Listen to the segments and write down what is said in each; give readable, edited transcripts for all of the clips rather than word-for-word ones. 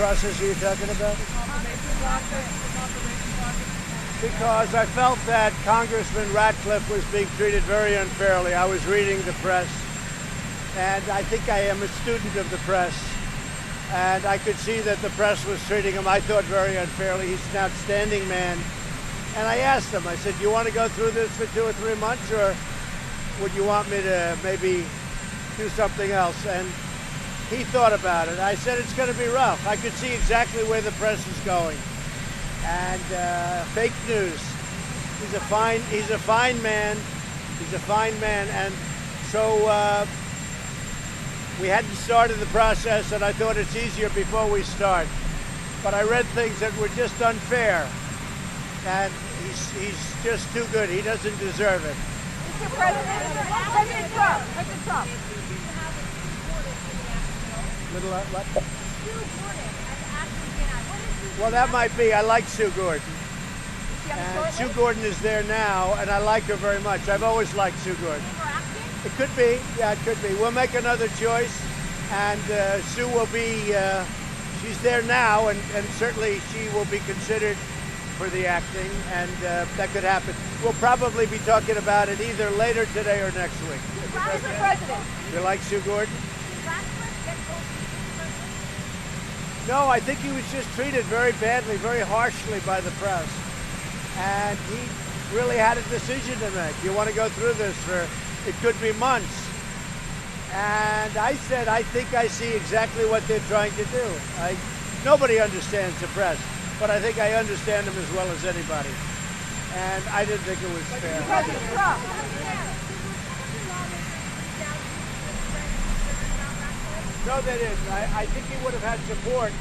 process are you talking about? Because I felt that Congressman Ratcliffe was being treated very unfairly. I was reading the press, and I think I am a student of the press, and I could see that the press was treating him, I thought, very unfairly. He's an outstanding man. And I asked him, I said, do you want to go through this for 2 or 3 months, or would you want me to maybe do something else? And he thought about it. I said, it's going to be rough. I could see exactly where the press is going. And fake news. He's a fine man. He's a fine man. And so we hadn't started the process, and I thought it's easier before we start. But I read things that were just unfair. And he's just too good. He doesn't deserve it. Mr. President Trump. What? Well, that might be. I like Sue Gordon. And Sue Gordon is there now, and I like her very much. I've always liked Sue Gordon. It could be. Yeah, it could be. We'll make another choice, and Sue will be, she's there now, and certainly she will be considered for the acting, and that could happen. We'll probably be talking about it either later today or next week. Mr. President. You like Sue Gordon? No, I think he was just treated very badly, very harshly by the press. And he really had a decision to make. You want to go through this for, it could be months. And I said, I think I see exactly what they're trying to do. Nobody understands the press, but I think I understand them as well as anybody. And I didn't think it was fair. No, they didn't. I think he would have had support,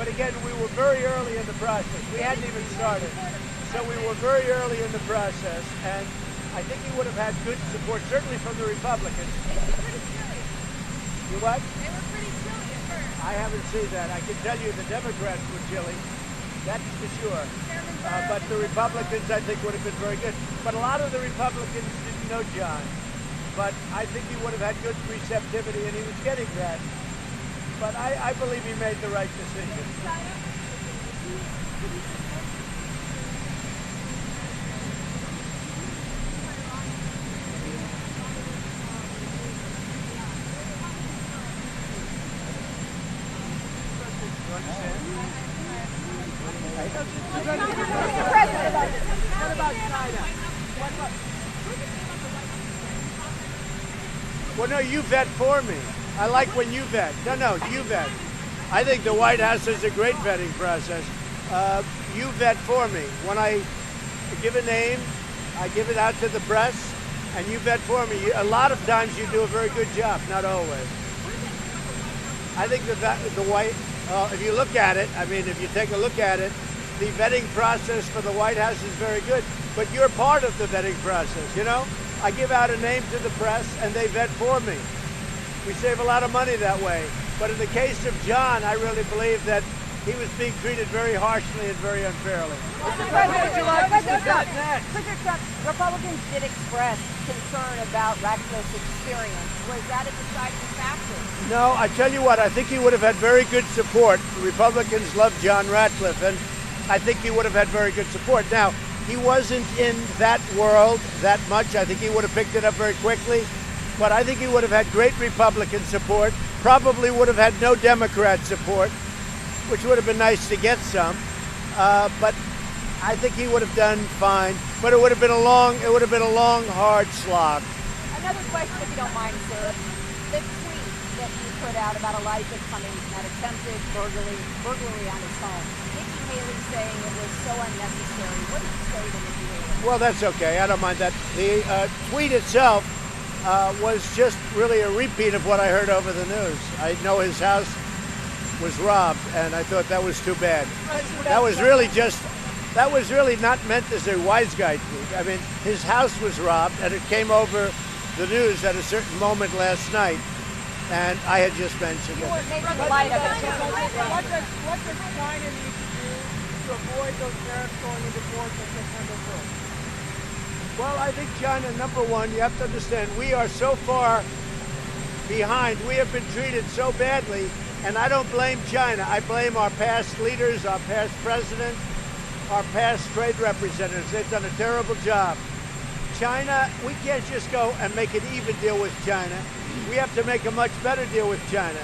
but again, we were very early in the process. We hadn't even started. So we were very early in the process, and I think he would have had good support, certainly from the Republicans. They were pretty chilly. You what? They were pretty chilly at first. I haven't seen that. I can tell you the Democrats were chilly. That's for sure. But the Republicans, I think, would have been very good. But a lot of the Republicans didn't know John. But I think he would have had good receptivity, and he was getting that. But I believe he made the right decision. What about China? Well, no, you vet for me. I like when you vet. No, you vet. I think the White House has a great vetting process. You vet for me. When I give a name, I give it out to the press, and you vet for me. A lot of times you do a very good job, not always. I think that the White, if you look at it, I mean, if you take a look at it, the vetting process for the White House is very good, but you're part of the vetting process, you know? I give out a name to the press, and they vet for me. We save a lot of money that way. But in the case of John, I really believe that he was being treated very harshly and very unfairly. Mr. President, would you like us to vet next? Mr. Trump, Republicans did express concern about Ratcliffe's experience. Was that a deciding factor? No, I tell you what, I think he would have had very good support. The Republicans love John Ratcliffe, and I think he would have had very good support. Now, he wasn't in that world that much. I think he would have picked it up very quickly. But I think he would have had great Republican support, probably would have had no Democrat support, which would have been nice to get some. But I think he would have done fine. But it would have been a long, hard slog. Another question, if you don't mind, sir. The tweet that you put out about Elijah Cummings and that attempted burglary on his home. Nikki Haley saying it was so unnecessary. What did you say to Nikki Haley? Well, that's okay. I don't mind that. The tweet itself was just really a repeat of what I heard over the news. I know his house was robbed, and I thought that was too bad. That was really not meant as a wise guy tweet. I mean, his house was robbed, and it came over the news at a certain moment last night, and I had just mentioned it. What does China need to do to avoid those tariffs going into force on September 1st? Well, I think China, number one, you have to understand, we are so far behind. We have been treated so badly And I don't blame China. I blame our past leaders, our past presidents, our past trade representatives. They've done a terrible job. China, we can't just go and make an even deal with China. We have to make a much better deal with China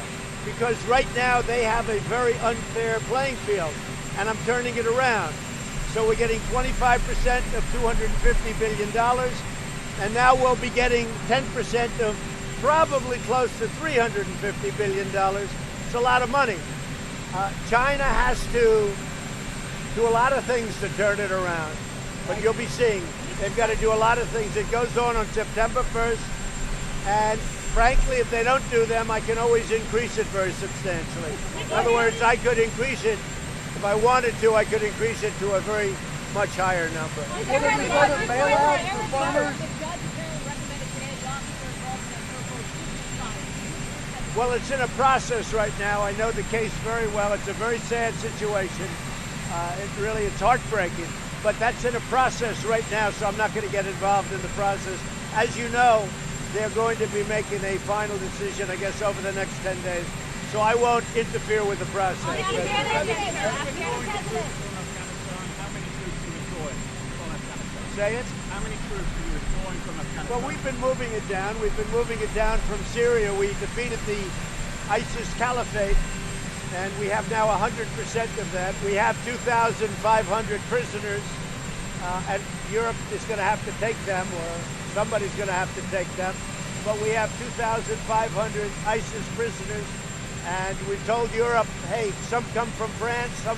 because right now they have a very unfair playing field, and I'm turning it around. So we're getting 25% of $250 billion, and now we'll be getting 10% of probably close to $350 billion. It's a lot of money. China has to do a lot of things to turn it around, but you'll be seeing they've got to do a lot of things. It goes on September 1st, and frankly, if they don't do them, I can always increase it very substantially. In other words, I could increase it, if I wanted to, I could increase it to a very much higher number. Will there be further bailouts for farmers? Well, it's in a process right now. I know the case very well. It's a very sad situation. It's heartbreaking. But that's in a process right now, so I'm not going to get involved in the process. As you know, they're going to be making a final decision, I guess, over the next 10 days. So I won't interfere with the process. Say it? How many troops are you withdrawing from Afghanistan? Well, we've been moving it down. We've been moving it down from Syria. We defeated the ISIS caliphate, and we have now 100% of that. We have 2,500 prisoners, and Europe is going to have to take them, or somebody's going to have to take them. But we have 2,500 ISIS prisoners, and we've told Europe, hey, some come from France, some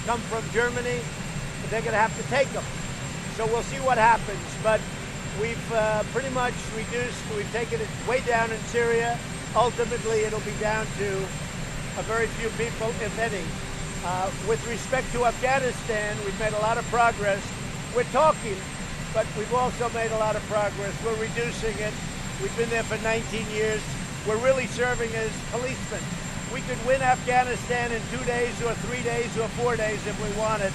come from Germany, but they're going to have to take them. So we'll see what happens, but we've pretty much reduced, we've taken it way down in Syria. Ultimately, it'll be down to a very few people, if any. With respect to Afghanistan, we've made a lot of progress. We're talking, but we've also made a lot of progress. We're reducing it. We've been there for 19 years. We're really serving as policemen. We could win Afghanistan in 2 days or 3 days or 4 days if we wanted.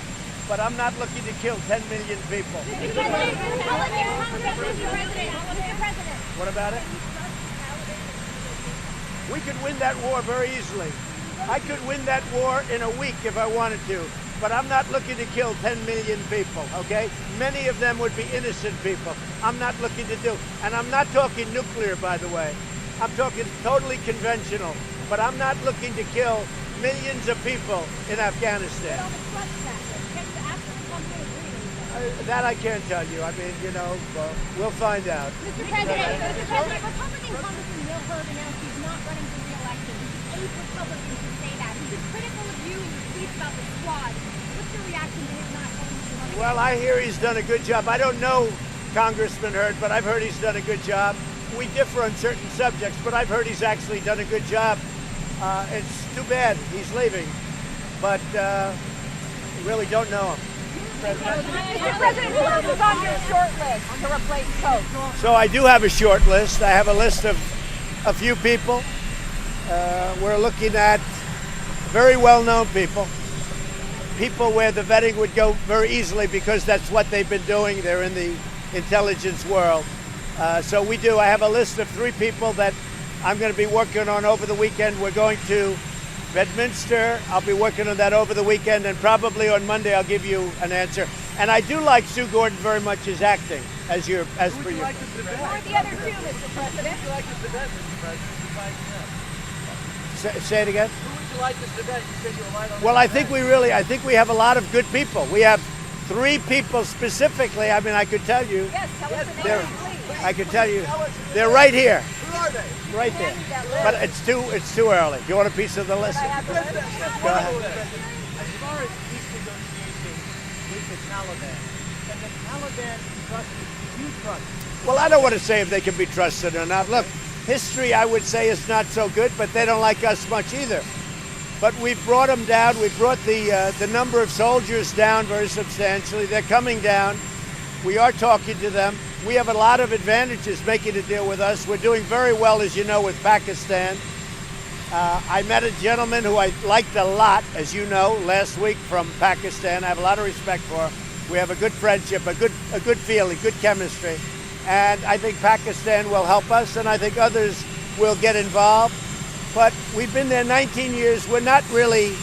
But I'm not looking to kill 10 million people. What about it? We could win that war very easily. I could win that war in a week if I wanted to, but I'm not looking to kill 10 million people, okay? Many of them would be innocent people. I'm not looking to do, and I'm not talking nuclear, by the way. I'm talking totally conventional, but I'm not looking to kill millions of people in Afghanistan. That I can't tell you. I mean, we'll find out. Mr. President, Republican Congressman Will Hurd announced he's not running for re-election. He's 8 Republicans who say that. He's been critical of you and your tweets about the squad. What's your reaction to his not running? Well, I hear he's done a good job. I don't know Congressman Hurd, but I've heard he's done a good job. We differ on certain subjects, but I've heard he's actually done a good job. It's too bad he's leaving, but really don't know him. Mr. President, who else is on your short list to replace Coke? So I do have a short list. I have a list of a few people. We're looking at very well-known people where the vetting would go very easily because that's what they've been doing. They're in the intelligence world. So I have a list of 3 people that I'm going to be working on over the weekend. We're going to Bedminster. I'll be working on that over the weekend, and probably on Monday I'll give you an answer. And I do like Sue Gordon very much as acting, as per you. Who are the other 2, Mr. President? Who would you like to debate, Mr. President? Say it again? Who would you like to debate? You said you were right on. Well, I think we have a lot of good people. We have 3 people specifically. I mean, I could tell you. Yes, tell us the names, please. I could tell you. They're right here. Who are they? Right there. But it's too early. Do you want a piece of the list? Go ahead. As far as peace negotiations with the Taliban, can the Taliban be trusted? Do you trust? Well, I don't want to say if they can be trusted or not. Look, history, I would say, is not so good, but they don't like us much either. But we've brought them down. We've brought the number of soldiers down very substantially. They're coming down. We are talking to them. We have a lot of advantages making a deal with us. We're doing very well, as you know, with Pakistan. I met a gentleman who I liked a lot, as you know, last week from Pakistan. I have a lot of respect for him. We have a good friendship, a good feeling, good chemistry. And I think Pakistan will help us, and I think others will get involved. but we've been there 19 years. We're not really,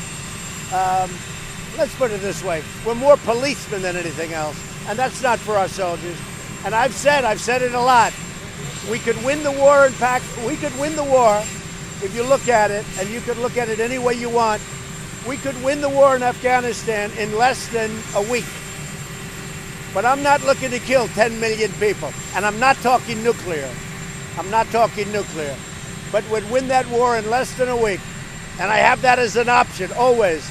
let's put it this way, we're more policemen than anything else, and that's not for our soldiers. And I've said it a lot. We could win the war we could win the war if you look at it, and you could look at it any way you want. We could win the war in Afghanistan in less than a week. But I'm not looking to kill 10 million people, and I'm not talking nuclear. I'm not talking nuclear. But would win that war in less than a week. And I have that as an option, always.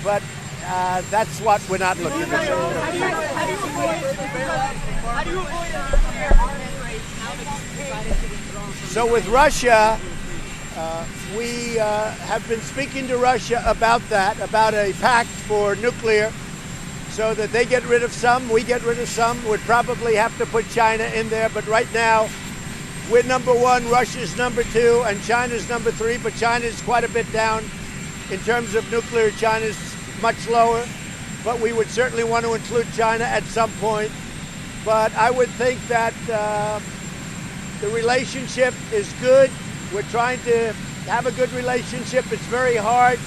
But that's what we're not looking to do. How do you avoid a nuclear arms race now that you've decided to withdraw from So with Russia, we have been speaking to Russia about that, about a pact for nuclear, so that they get rid of some, we get rid of some. We'd probably have to put China in there, but right now we're number one, Russia's number two, and China's number three, but China's quite a bit down in terms of nuclear. China's much lower, but we would certainly want to include China at some point. But I would think that the relationship is good. We're trying to have a good relationship. It's very hard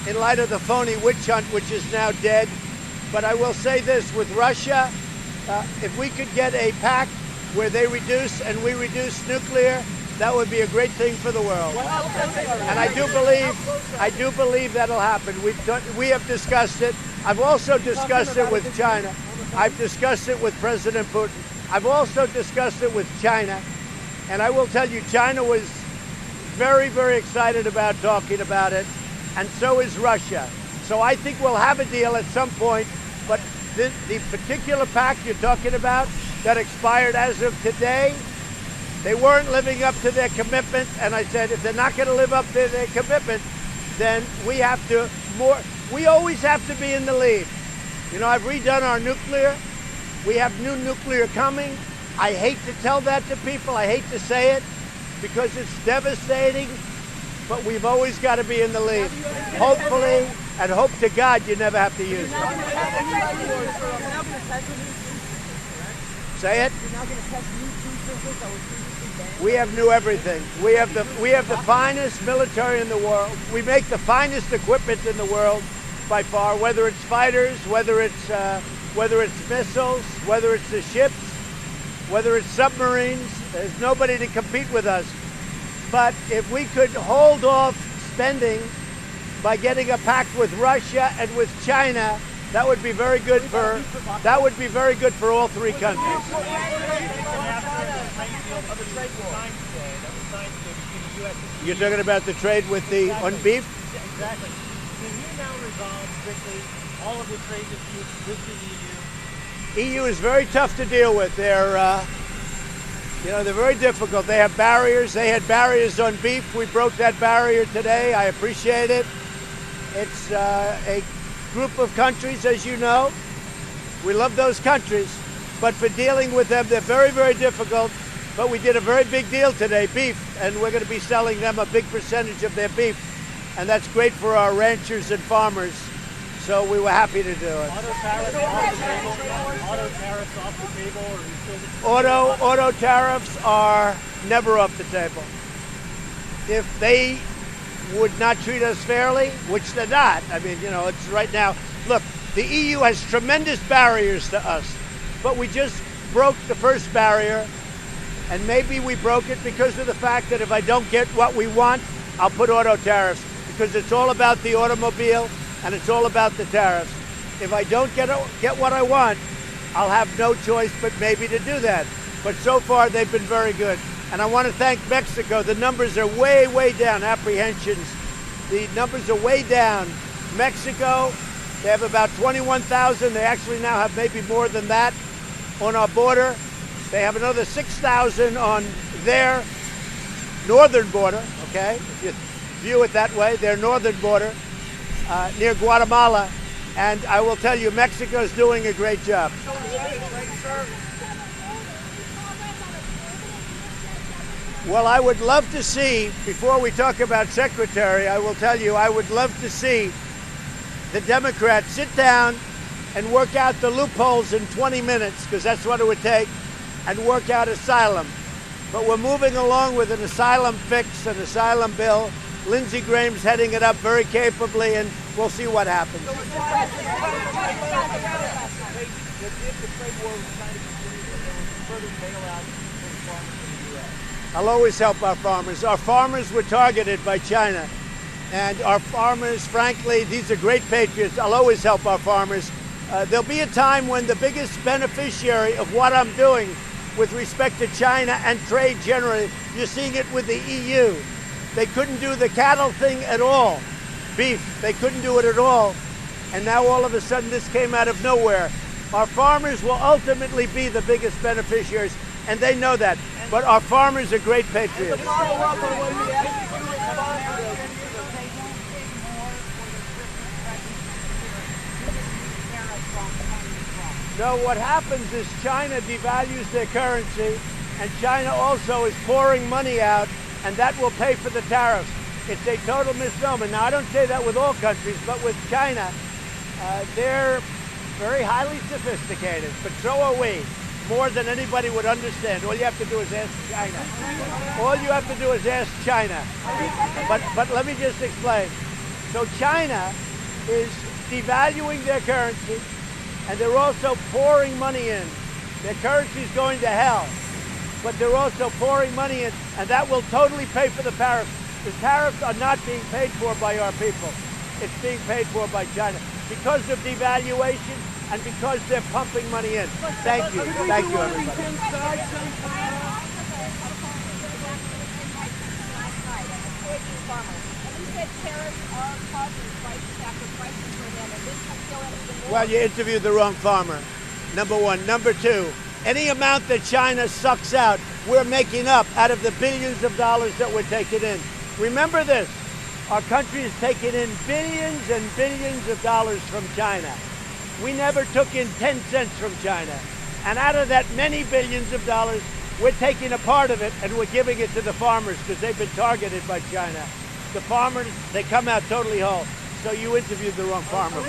in light of the phony witch hunt, which is now dead. But I will say this, with Russia, if we could get a pact where they reduce and we reduce nuclear, that would be a great thing for the world. And I do believe that'll happen. We have discussed it. I've also discussed it with China. I've discussed it with President Putin. I've also discussed it with China. And I will tell you, China was very, very excited about talking about it, and so is Russia. So I think we'll have a deal at some point, but the particular pact you're talking about that expired as of today, they weren't living up to their commitment, and I said if they're not going to live up to their commitment, then we always have to be in the lead. You know, I've redone our nuclear. We have new nuclear coming. I hate to tell that to people. I hate to say it because it's devastating, but we've always got to be in the lead. Hopefully, and hope to God you never have to use it. Say it. You're now going to test new cruise missiles that were previously banned? We have new everything. We have the finest military in the world. We make the finest equipment in the world by far. Whether it's fighters, whether it's missiles, whether it's the ships, whether it's submarines. There's nobody to compete with us. But if we could hold off spending by getting a pact with Russia and with China, that would be very good for all three countries. You're talking about the trade on beef? Exactly. Can you now resolve quickly all of the trade disputes with the EU? EU is very tough to deal with. They're very difficult. They have barriers. They had barriers on beef. We broke that barrier today. I appreciate it. It's a group of countries, as you know. We love those countries, but for dealing with them, they're very, very difficult. But we did a very big deal today, beef, and we're going to be selling them a big percentage of their beef, and that's great for our ranchers and farmers. So we were happy to do it. Auto tariffs off the table? Auto tariffs off the table? Or are you still Auto tariffs are never off the table. If they would not treat us fairly, which they're not. I mean, it's right now. Look, the EU has tremendous barriers to us, but we just broke the first barrier, and maybe we broke it because of the fact that if I don't get what we want, I'll put auto tariffs, because it's all about the automobile and it's all about the tariffs. If I don't get what I want, I'll have no choice but maybe to do that. But so far, they've been very good. And I want to thank Mexico. The numbers are way, way down, apprehensions. The numbers are way down. Mexico, they have about 21,000. They actually now have maybe more than that on our border. They have another 6,000 on their northern border, okay? If you view it that way, their northern border near Guatemala. And I will tell you, Mexico is doing a great job. Well, I would love to see, before we talk about Secretary, I will tell you, I would love to see the Democrats sit down and work out the loopholes in 20 minutes, because that's what it would take, and work out asylum. But we're moving along with an asylum fix, an asylum bill. Lindsey Graham's heading it up very capably, and we'll see what happens. If the trade war with China continues, there will be further bailout for the farmers in the U.S. I'll always help our farmers. Our farmers were targeted by China. And our farmers, frankly, these are great patriots. I'll always help our farmers. There'll be a time when the biggest beneficiary of what I'm doing with respect to China and trade generally, you're seeing it with the EU. They couldn't do the cattle thing at all. Beef, they couldn't do it at all. And now all of a sudden this came out of nowhere. Our farmers will ultimately be the biggest beneficiaries, and they know that. But our farmers are great patriots. So what happens is China devalues their currency, and China also is pouring money out, and that will pay for the tariffs. It's a total misnomer. Now, I don't say that with all countries, but with China, they're very highly sophisticated, but so are we, more than anybody would understand. All you have to do is ask China. All you have to do is ask China. But let me just explain. So China is devaluing their currency, and they're also pouring money in. Their currency is going to hell, but they're also pouring money in, and that will totally pay for the tariffs. The tariffs are not being paid for by our people. It's being paid for by China because of devaluation and because they're pumping money in. Thank you. Thank you, everybody. Well, you interviewed the wrong farmer, number one. Number two, any amount that China sucks out, we're making up out of the billions of dollars that we're taking in. Remember this, our country is taking in billions and billions of dollars from China. We never took in 10 cents from China. And out of that many billions of dollars, we're taking a part of it and we're giving it to the farmers because they've been targeted by China. The farmers, they come out totally whole. So you interviewed the wrong farmer.